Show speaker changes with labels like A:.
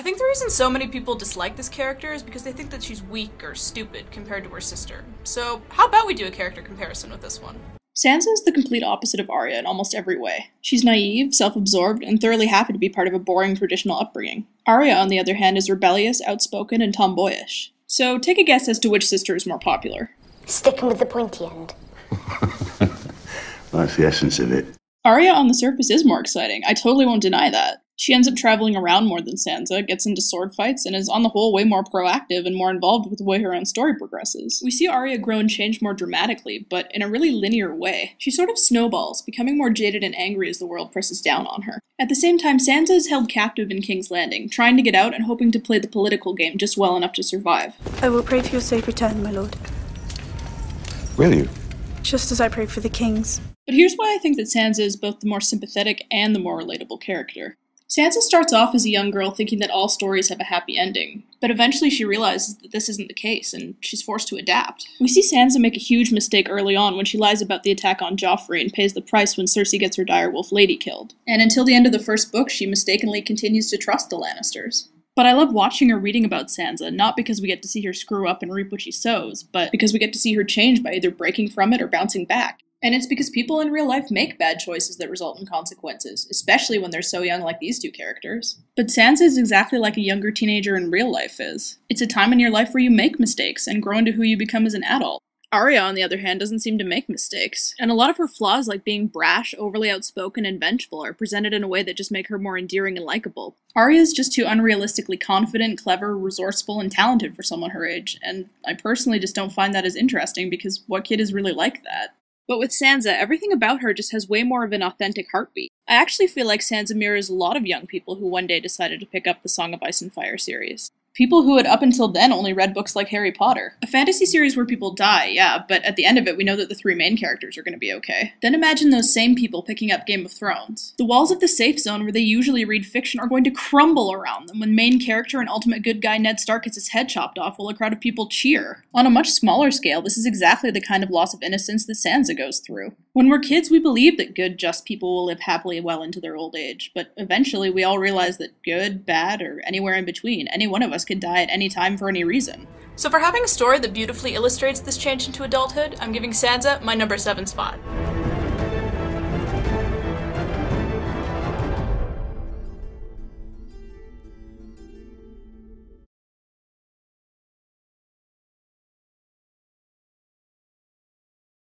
A: think the reason so many people dislike this character is because they think that she's weak or stupid compared to her sister. So how about we do a character comparison with this one?
B: Sansa is the complete opposite of Arya in almost every way. She's naive, self-absorbed, and thoroughly happy to be part of a boring traditional upbringing. Arya, on the other hand, is rebellious, outspoken, and tomboyish. So take a guess as to which sister is more popular.
C: Sticking with the pointy end.
D: That's the essence of it.
B: Arya on the surface is more exciting. I totally won't deny that. She ends up traveling around more than Sansa, gets into sword fights, and is on the whole way more proactive and more involved with the way her own story progresses. We see Arya grow and change more dramatically, but in a really linear way. She sort of snowballs, becoming more jaded and angry as the world presses down on her. At the same time, Sansa is held captive in King's Landing, trying to get out and hoping to play the political game just well enough to survive.
E: I will pray for your safe return, my lord.
D: Will you?
E: Just as I prayed for the kings.
B: But here's why I think that Sansa is both the more sympathetic and the more relatable character. Sansa starts off as a young girl thinking that all stories have a happy ending, but eventually she realizes that this isn't the case, and she's forced to adapt. We see Sansa make a huge mistake early on when she lies about the attack on Joffrey and pays the price when Cersei gets her direwolf lady killed. And until the end of the first book, she mistakenly continues to trust the Lannisters. But I love watching or reading about Sansa, not because we get to see her screw up and reap what she sows, but because we get to see her change by either breaking from it or bouncing back. And it's because people in real life make bad choices that result in consequences, especially when they're so young like these two characters. But Sansa is exactly like a younger teenager in real life is. It's a time in your life where you make mistakes and grow into who you become as an adult. Arya, on the other hand, doesn't seem to make mistakes, and a lot of her flaws, like being brash, overly outspoken, and vengeful, are presented in a way that just make her more endearing and likable. Arya is just too unrealistically confident, clever, resourceful, and talented for someone her age, and I personally just don't find that as interesting because what kid is really like that? But with Sansa, everything about her just has way more of an authentic heartbeat. I actually feel like Sansa mirrors a lot of young people who one day decided to pick up the Song of Ice and Fire series. People who had up until then only read books like Harry Potter. A fantasy series where people die, yeah, but at the end of it we know that the three main characters are going to be okay. Then imagine those same people picking up Game of Thrones. The walls of the safe zone where they usually read fiction are going to crumble around them when main character and ultimate good guy Ned Stark gets his head chopped off while a crowd of people cheer. On a much smaller scale, this is exactly the kind of loss of innocence that Sansa goes through. When we're kids, we believe that good, just people will live happily well into their old age, but eventually we all realize that good, bad, or anywhere in between, any one of us could die at any time for any reason.
A: So for having a story that beautifully illustrates this change into adulthood, I'm giving Sansa my number 7 spot.